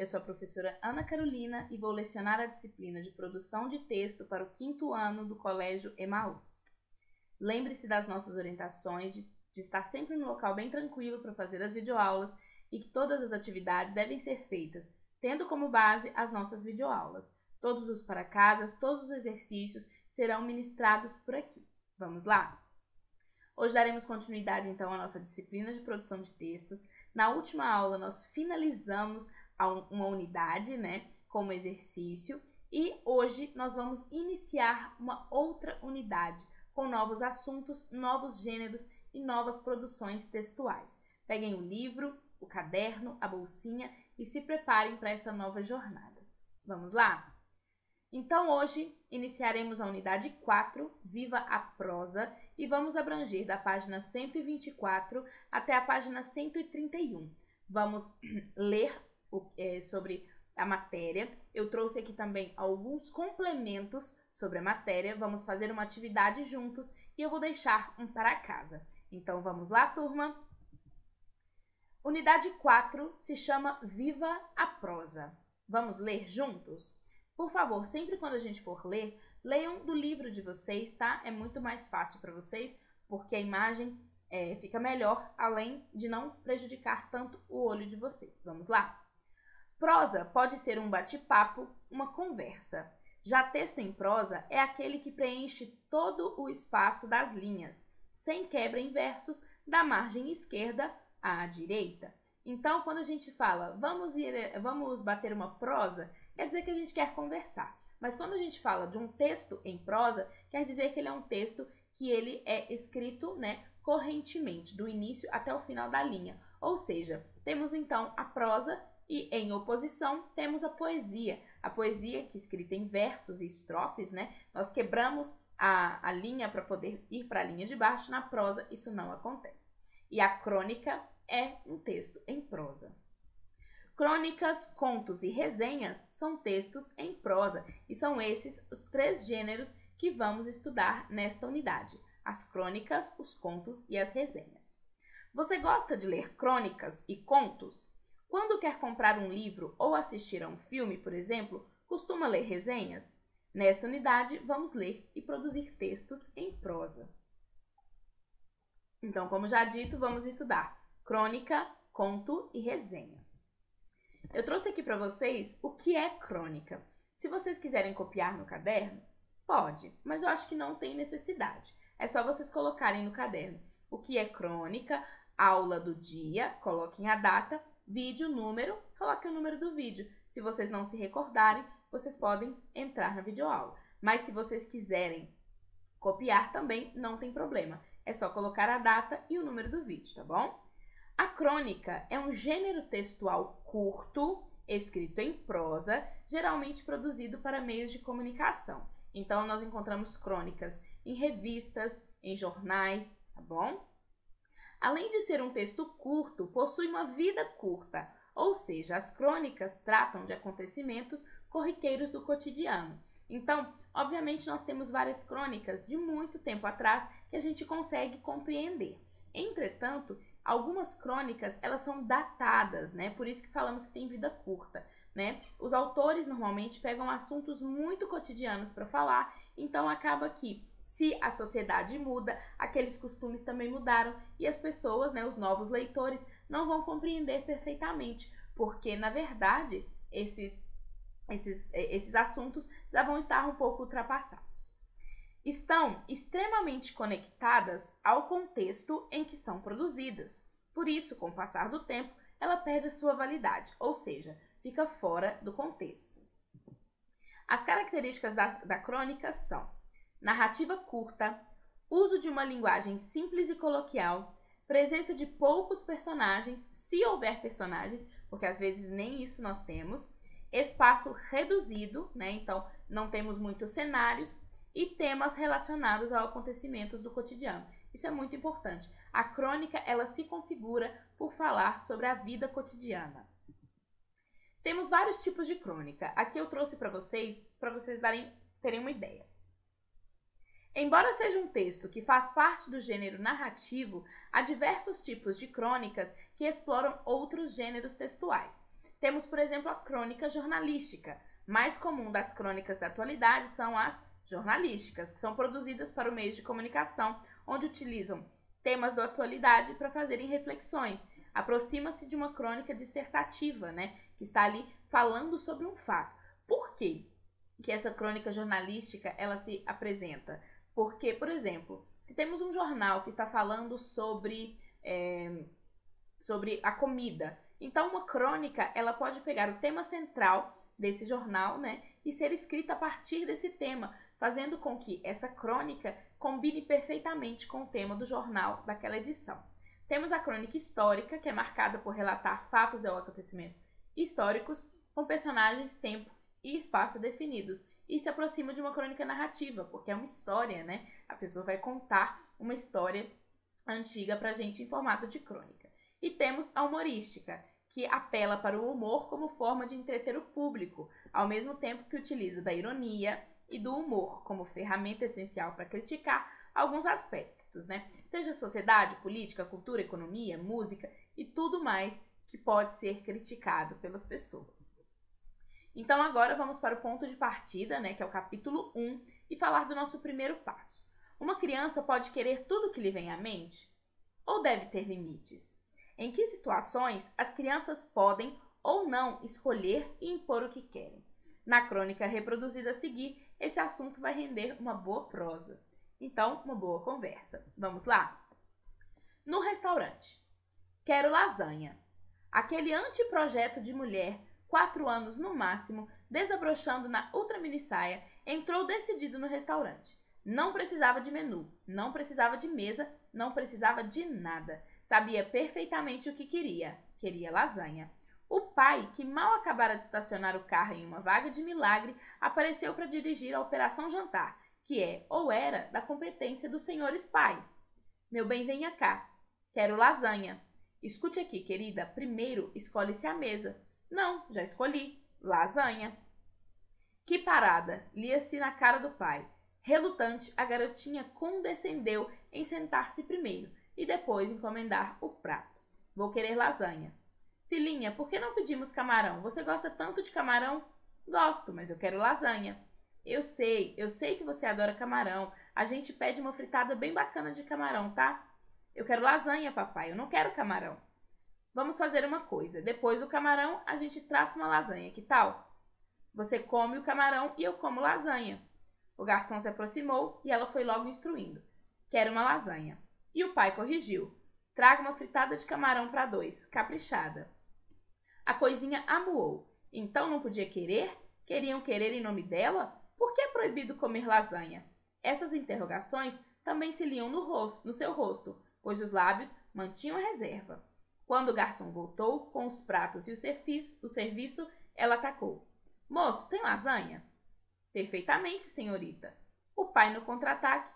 sou a professora Ana Carolina e vou lecionar a disciplina de produção de texto para o 5º ano do Colégio Emaús. Lembre-se das nossas orientações de estar sempre no local bem tranquilo para fazer as videoaulas e que todas as atividades devem ser feitas, tendo como base as nossas videoaulas. Todos os para-casas, todos os exercícios serão ministrados por aqui. Vamos lá? Hoje daremos continuidade, então, à nossa disciplina de produção de textos. Na última aula, nós finalizamos uma unidade, como exercício, e hoje nós vamos iniciar uma outra unidade, com novos assuntos, novos gêneros e novas produções textuais. Peguem o livro, o caderno, a bolsinha e se preparem para essa nova jornada. Vamos lá? Então, hoje, iniciaremos a unidade 4, Viva a Prosa, e vamos abranger da página 124 até a página 131. Vamos ler sobre a matéria. Eu trouxe aqui também alguns complementos sobre a matéria. Vamos fazer uma atividade juntos e eu vou deixar um para casa. Então, vamos lá, turma? Unidade 4 se chama Viva a Prosa. Vamos ler juntos? Por favor, sempre quando a gente for ler, leiam do livro de vocês, tá? É muito mais fácil para vocês, porque a imagem fica melhor, além de não prejudicar tanto o olho de vocês. Vamos lá? Prosa pode ser um bate-papo, uma conversa. Já texto em prosa é aquele que preenche todo o espaço das linhas, sem quebra em versos, da margem esquerda à direita. Então, quando a gente fala, vamos bater uma prosa, quer dizer que a gente quer conversar. Mas quando a gente fala de um texto em prosa, quer dizer que ele é um texto que ele é escrito, correntemente, do início até o final da linha. Ou seja, temos então a prosa e em oposição temos a poesia. A poesia que é escrita em versos e estrofes, nós quebramos a linha para poder ir para a linha de baixo. Na prosa isso não acontece. E a crônica é um texto em prosa. Crônicas, contos e resenhas são textos em prosa e são esses os 3 gêneros que vamos estudar nesta unidade: as crônicas, os contos e as resenhas. Você gosta de ler crônicas e contos? Quando quer comprar um livro ou assistir a um filme, por exemplo, costuma ler resenhas? Nesta unidade, vamos ler e produzir textos em prosa. Então, como já dito, vamos estudar crônica, conto e resenha. Eu trouxe aqui para vocês o que é crônica. Se vocês quiserem copiar no caderno, pode, mas eu acho que não tem necessidade. É só vocês colocarem no caderno o que é crônica, aula do dia, coloquem a data, vídeo, número, coloquem o número do vídeo. Se vocês não se recordarem, vocês podem entrar na videoaula. Mas se vocês quiserem copiar também, não tem problema. É só colocar a data e o número do vídeo, tá bom? A crônica é um gênero textual curto, escrito em prosa, geralmente produzido para meios de comunicação. Então, nós encontramos crônicas em revistas, em jornais, tá bom? Além de ser um texto curto, possui uma vida curta, ou seja, as crônicas tratam de acontecimentos corriqueiros do cotidiano. Então, obviamente, nós temos várias crônicas de muito tempo atrás que a gente consegue compreender. Entretanto, algumas crônicas, elas são datadas, Por isso que falamos que tem vida curta, Os autores normalmente pegam assuntos muito cotidianos para falar, então acaba que, se a sociedade muda, aqueles costumes também mudaram e as pessoas, os novos leitores, não vão compreender perfeitamente, porque, na verdade, esses assuntos já vão estar um pouco ultrapassados. Estão extremamente conectadas ao contexto em que são produzidas. Por isso, com o passar do tempo, ela perde a sua validade, ou seja, fica fora do contexto. As características da crônica são narrativa curta, uso de uma linguagem simples e coloquial, presença de poucos personagens, se houver personagens, porque às vezes nem isso nós temos, espaço reduzido, então não temos muitos cenários, e temas relacionados a acontecimentos do cotidiano. Isso é muito importante. A crônica, ela se configura por falar sobre a vida cotidiana. Temos vários tipos de crônica. Aqui eu trouxe para vocês terem uma ideia. Embora seja um texto que faz parte do gênero narrativo, há diversos tipos de crônicas que exploram outros gêneros textuais. Temos, por exemplo, a crônica jornalística. Mais comum das crônicas da atualidade são as jornalísticas, que são produzidas para o meio de comunicação, onde utilizam temas da atualidade para fazerem reflexões. Aproxima-se de uma crônica dissertativa, né, que está ali falando sobre um fato. Por quê que essa crônica jornalística ela se apresenta? Porque, por exemplo, se temos um jornal que está falando sobre a comida, então uma crônica ela pode pegar o tema central desse jornal, né, e ser escrita a partir desse tema, fazendo com que essa crônica combine perfeitamente com o tema do jornal daquela edição. Temos a crônica histórica, que é marcada por relatar fatos ou acontecimentos históricos com personagens, tempo e espaço definidos. E se aproxima de uma crônica narrativa, porque é uma história, né? A pessoa vai contar uma história antiga pra gente em formato de crônica. E temos a humorística, que apela para o humor como forma de entreter o público, ao mesmo tempo que utiliza da ironia e do humor como ferramenta essencial para criticar alguns aspectos, né? Seja sociedade, política, cultura, economia, música e tudo mais que pode ser criticado pelas pessoas. Então agora vamos para o ponto de partida, né, que é o capítulo 1, e falar do nosso primeiro passo. Uma criança pode querer tudo que lhe vem à mente? Ou deve ter limites? Em que situações as crianças podem ou não escolher e impor o que querem? Na crônica reproduzida a seguir, esse assunto vai render uma boa prosa. Então, uma boa conversa. Vamos lá? No restaurante. Quero lasanha. Aquele anteprojeto de mulher, 4 anos no máximo, desabrochando na ultra minissaia, entrou decidido no restaurante. Não precisava de menu, não precisava de mesa, não precisava de nada. Sabia perfeitamente o que queria. Queria lasanha. O pai, que mal acabara de estacionar o carro em uma vaga de milagre, apareceu para dirigir a Operação Jantar, que é, ou era, da competência dos senhores pais. Meu bem, venha cá. Quero lasanha. Escute aqui, querida. Primeiro, escolhe-se a mesa. Não, já escolhi. Lasanha. Que parada! Lia-se na cara do pai. Relutante, a garotinha condescendeu em sentar-se primeiro e depois encomendar o prato. Vou querer lasanha. Filhinha, por que não pedimos camarão? Você gosta tanto de camarão? Gosto, mas eu quero lasanha. Eu sei que você adora camarão. A gente pede uma fritada bem bacana de camarão, tá? Eu quero lasanha, papai, eu não quero camarão. Vamos fazer uma coisa. Depois do camarão, a gente traça uma lasanha, que tal? Você come o camarão e eu como lasanha. O garçom se aproximou e ela foi logo instruindo. Quero uma lasanha. E o pai corrigiu. Traga uma fritada de camarão para 2, caprichada. A coisinha amuou. Então não podia querer? Queriam querer em nome dela? Por que é proibido comer lasanha? Essas interrogações também se liam no seu rosto, pois os lábios mantinham a reserva. Quando o garçom voltou com os pratos e o serviço, ela atacou. Moço, tem lasanha? Perfeitamente, senhorita. O pai no contra-ataque.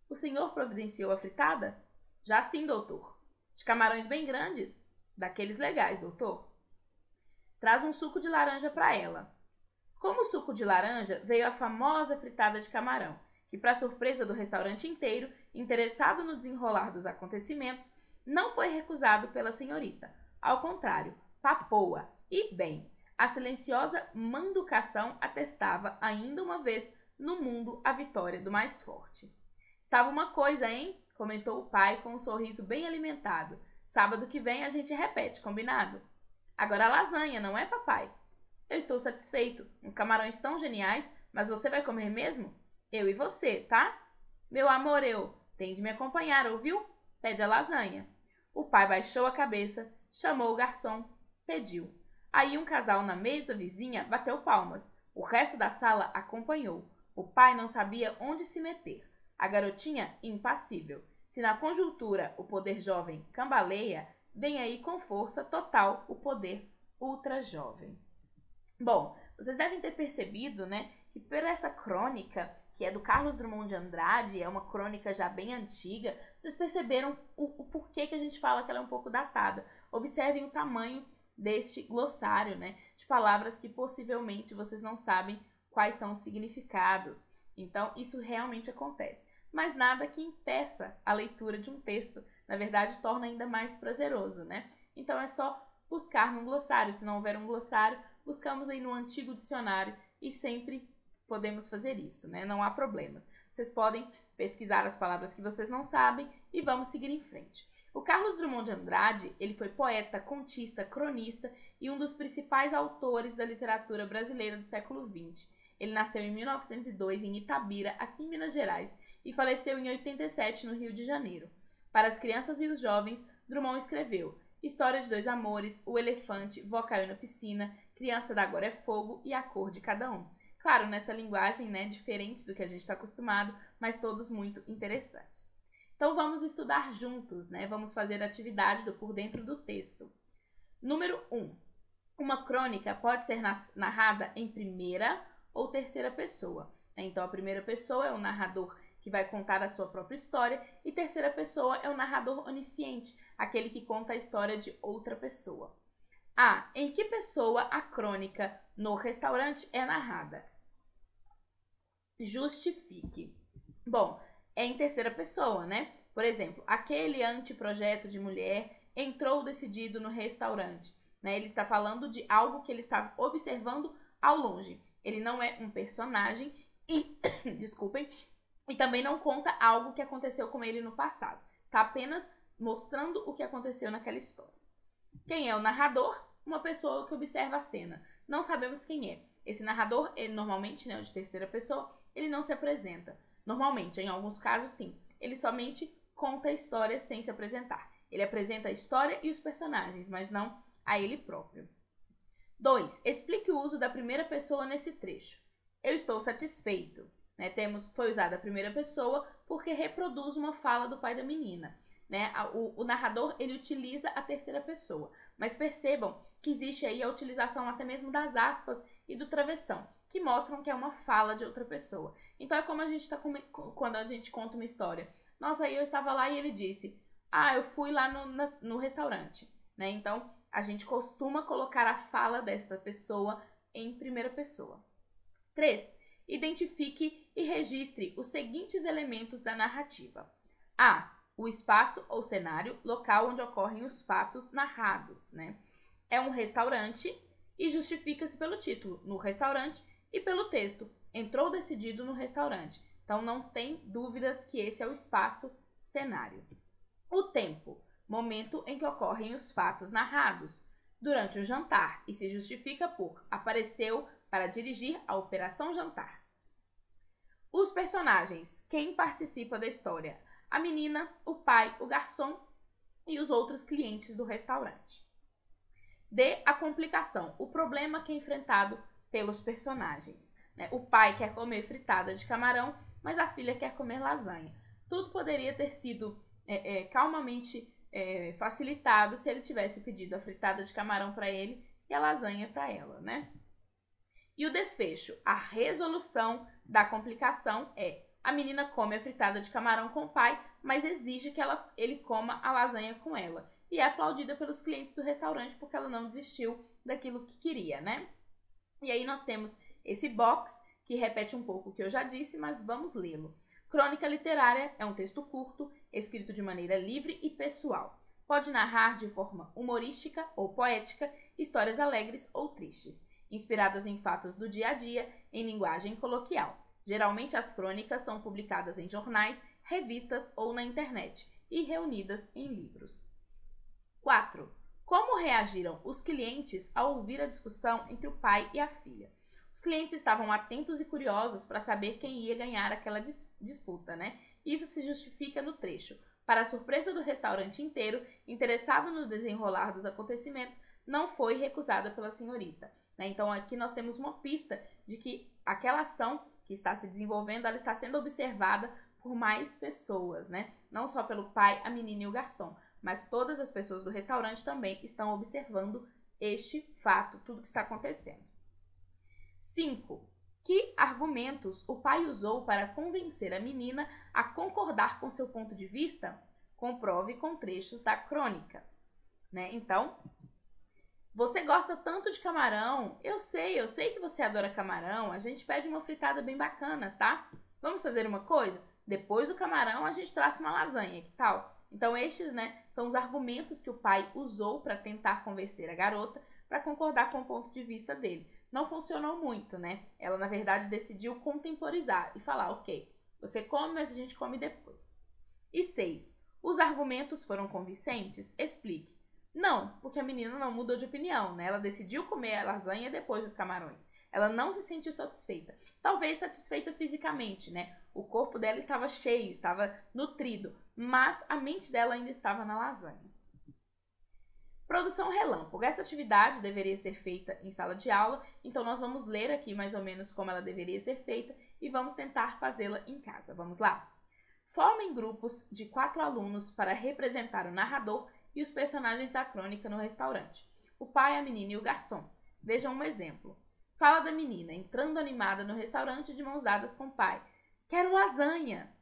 O senhor providenciou a fritada? Já sim, doutor. De camarões bem grandes? Daqueles legais, doutor. Traz um suco de laranja para ela. Como suco de laranja, veio a famosa fritada de camarão, que, para surpresa do restaurante inteiro, interessado no desenrolar dos acontecimentos, não foi recusado pela senhorita. Ao contrário, papou-a, e bem. A silenciosa manducação atestava ainda uma vez no mundo a vitória do mais forte. Estava uma coisa, hein? Comentou o pai com um sorriso bem alimentado. Sábado que vem a gente repete, combinado? Agora a lasanha, não é, papai? Eu estou satisfeito. Uns camarões tão geniais, mas você vai comer mesmo? Eu e você, tá? Meu amor, tem de me acompanhar, ouviu? Pede a lasanha. O pai baixou a cabeça, chamou o garçom, pediu. Aí um casal na mesa vizinha bateu palmas. O resto da sala acompanhou. O pai não sabia onde se meter. A garotinha, impassível. Se na conjuntura o poder jovem cambaleia, vem aí com força total o poder ultra jovem. Bom, vocês devem ter percebido, né, que por essa crônica, que é do Carlos Drummond de Andrade, é uma crônica já bem antiga, vocês perceberam o porquê que a gente fala que ela é um pouco datada. Observem o tamanho deste glossário, né, de palavras que possivelmente vocês não sabem quais são os significados. Então, isso realmente acontece. Mas nada que impeça a leitura de um texto. Na verdade, torna ainda mais prazeroso, né? Então, é só buscar num glossário. Se não houver um glossário, buscamos aí no antigo dicionário e sempre podemos fazer isso, né? Não há problemas. Vocês podem pesquisar as palavras que vocês não sabem e vamos seguir em frente. O Carlos Drummond de Andrade, ele foi poeta, contista, cronista e um dos principais autores da literatura brasileira do século XX. Ele nasceu em 1902 em Itabira, aqui em Minas Gerais, e faleceu em 87 no Rio de Janeiro. Para as crianças e os jovens, Drummond escreveu História de Dois Amores, O Elefante, Vó Caiu na Piscina, Criança da Agora é Fogo e A Cor de Cada Um. Claro, nessa linguagem, né, diferente do que a gente está acostumado, mas todos muito interessantes. Então vamos estudar juntos, né? Vamos fazer a atividade do Por Dentro do Texto. Número 1. Uma crônica pode ser narrada em primeira ou terceira pessoa. Então a primeira pessoa é o narrador que vai contar a sua própria história e terceira pessoa é o narrador onisciente, aquele que conta a história de outra pessoa. A. Em que pessoa a crônica no restaurante é narrada? Justifique. Bom, é em terceira pessoa, né? Por exemplo, aquele anteprojeto de mulher entrou decidido no restaurante, né? Ele está falando de algo que ele está observando ao longe. Ele não é um personagem e, desculpem, e também não conta algo que aconteceu com ele no passado. Está apenas mostrando o que aconteceu naquela história. Quem é o narrador? Uma pessoa que observa a cena. Não sabemos quem é. Esse narrador, ele normalmente, né, de terceira pessoa, ele não se apresenta. Normalmente, em alguns casos, sim. Ele somente conta a história sem se apresentar. Ele apresenta a história e os personagens, mas não a ele próprio. 2. Explique o uso da primeira pessoa nesse trecho. Eu estou satisfeito. Né? Foi usada a primeira pessoa porque reproduz uma fala do pai da menina. Né? O narrador, ele utiliza a terceira pessoa. Mas percebam que existe aí a utilização até mesmo das aspas e do travessão, que mostram que é uma fala de outra pessoa. Então é como a gente quando a gente conta uma história. Nossa, aí eu estava lá e ele disse, eu fui lá no restaurante. Né? Então a gente costuma colocar a fala desta pessoa em primeira pessoa. 3. Identifique e registre os seguintes elementos da narrativa. A. O espaço ou cenário, local onde ocorrem os fatos narrados. Né? É um restaurante e justifica-se pelo título, no restaurante, e pelo texto, entrou decidido no restaurante. Então não tem dúvidas que esse é o espaço cenário. O tempo, momento em que ocorrem os fatos narrados. Durante o jantar, e se justifica por apareceu para dirigir a Operação Jantar. Os personagens, quem participa da história? A menina, o pai, o garçom e os outros clientes do restaurante. D. A complicação, o problema que é enfrentado pelos personagens. Né? O pai quer comer fritada de camarão, mas a filha quer comer lasanha. Tudo poderia ter sido calmamente facilitado se ele tivesse pedido a fritada de camarão para ele e a lasanha para ela, né? E o desfecho, a resolução da complicação é: a menina come a fritada de camarão com o pai, mas exige que ele coma a lasanha com ela. E é aplaudida pelos clientes do restaurante porque ela não desistiu daquilo que queria, né? E aí nós temos esse box que repete um pouco o que eu já disse, mas vamos lê-lo. Crônica literária é um texto curto, escrito de maneira livre e pessoal. Pode narrar de forma humorística ou poética histórias alegres ou tristes, inspiradas em fatos do dia a dia, em linguagem coloquial. Geralmente as crônicas são publicadas em jornais, revistas ou na internet e reunidas em livros. 4. Como reagiram os clientes ao ouvir a discussão entre o pai e a filha? Os clientes estavam atentos e curiosos para saber quem ia ganhar aquela disputa, né? Isso se justifica no trecho. Para a surpresa do restaurante inteiro, interessado no desenrolar dos acontecimentos, não foi recusada pela senhorita. Né? Então aqui nós temos uma pista de que aquela ação que está se desenvolvendo, ela está sendo observada por mais pessoas, né? Não só pelo pai, a menina e o garçom, mas todas as pessoas do restaurante também estão observando este fato, tudo que está acontecendo. 5. Que argumentos o pai usou para convencer a menina a concordar com seu ponto de vista? Comprove com trechos da crônica. Né? Então, você gosta tanto de camarão? Eu sei que você adora camarão. A gente pede uma fritada bem bacana, tá? Vamos fazer uma coisa? Depois do camarão, a gente traz uma lasanha, que tal? Então estes, né, são os argumentos que o pai usou para tentar convencer a garota para concordar com o ponto de vista dele. Não funcionou muito, né? Ela, na verdade, decidiu contemporizar e falar, ok, você come, mas a gente come depois. E 6. Os argumentos foram convincentes? Explique. Não, porque a menina não mudou de opinião, né? Ela decidiu comer a lasanha depois dos camarões. Ela não se sentiu satisfeita. Talvez satisfeita fisicamente, né? O corpo dela estava cheio, estava nutrido, mas a mente dela ainda estava na lasanha. Produção relâmpago. Essa atividade deveria ser feita em sala de aula, então nós vamos ler aqui mais ou menos como ela deveria ser feita e vamos tentar fazê-la em casa. Vamos lá? Formem grupos de 4 alunos para representar o narrador e os personagens da crônica no restaurante. O pai, a menina e o garçom. Vejam um exemplo. Fala da menina, entrando animada no restaurante de mãos dadas com o pai. Quero lasanha.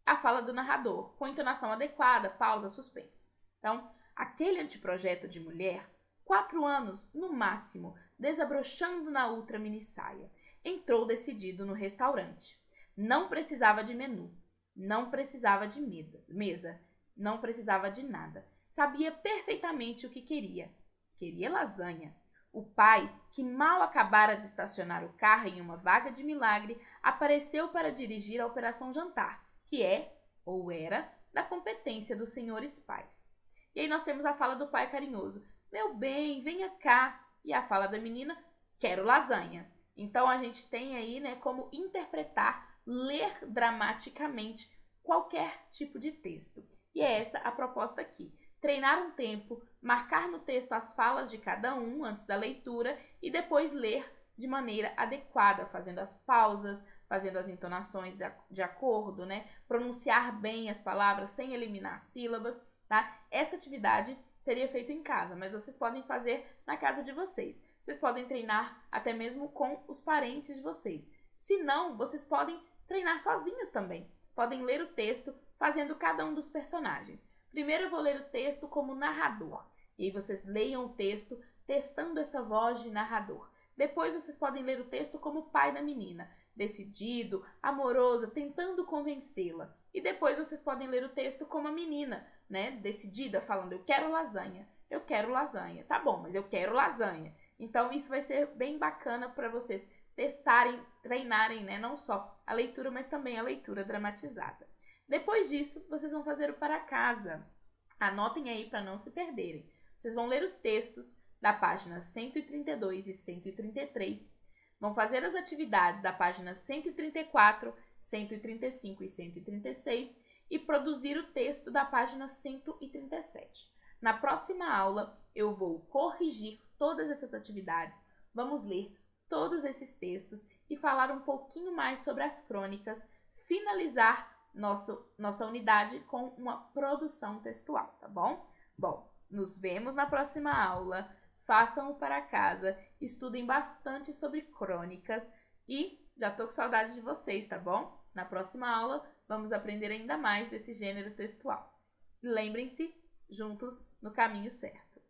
A fala do narrador, com entonação adequada, pausa, suspense. Então, aquele anteprojeto de mulher, 4 anos no máximo, desabrochando na ultra minissaia, entrou decidido no restaurante. Não precisava de menu, não precisava de mesa, não precisava de nada. Sabia perfeitamente o que queria. Queria lasanha. O pai, que mal acabara de estacionar o carro em uma vaga de milagre, apareceu para dirigir a operação jantar, que é, ou era, da competência dos senhores pais. E aí nós temos a fala do pai carinhoso. Meu bem, venha cá. E a fala da menina, quero lasanha. Então a gente tem aí, né, como interpretar, ler dramaticamente qualquer tipo de texto. E é essa a proposta aqui. Treinar um tempo, marcar no texto as falas de cada um antes da leitura e depois ler de maneira adequada, fazendo as pausas, fazendo as entonações de acordo, né? Pronunciar bem as palavras sem eliminar sílabas, tá? Essa atividade seria feita em casa, mas vocês podem fazer na casa de vocês. Vocês podem treinar até mesmo com os parentes de vocês. Se não, vocês podem treinar sozinhos também. Podem ler o texto fazendo cada um dos personagens. Primeiro eu vou ler o texto como narrador. E aí vocês leiam o texto testando essa voz de narrador. Depois vocês podem ler o texto como pai da menina, decidido, amoroso, tentando convencê-la. E depois vocês podem ler o texto como a menina, né, decidida, falando eu quero lasanha, tá bom, mas eu quero lasanha. Então isso vai ser bem bacana para vocês testarem, treinarem, né, não só a leitura, mas também a leitura dramatizada. Depois disso, vocês vão fazer o para casa. Anotem aí para não se perderem. Vocês vão ler os textos da página 132 e 133. Vão fazer as atividades da página 134, 135 e 136 e produzir o texto da página 137. Na próxima aula, eu vou corrigir todas essas atividades. Vamos ler todos esses textos e falar um pouquinho mais sobre as crônicas, finalizar nossa unidade com uma produção textual, tá bom? Bom, nos vemos na próxima aula, façam-o para casa, estudem bastante sobre crônicas e já tô com saudade de vocês, tá bom? Na próxima aula, vamos aprender ainda mais desse gênero textual. Lembrem-se, juntos no caminho certo.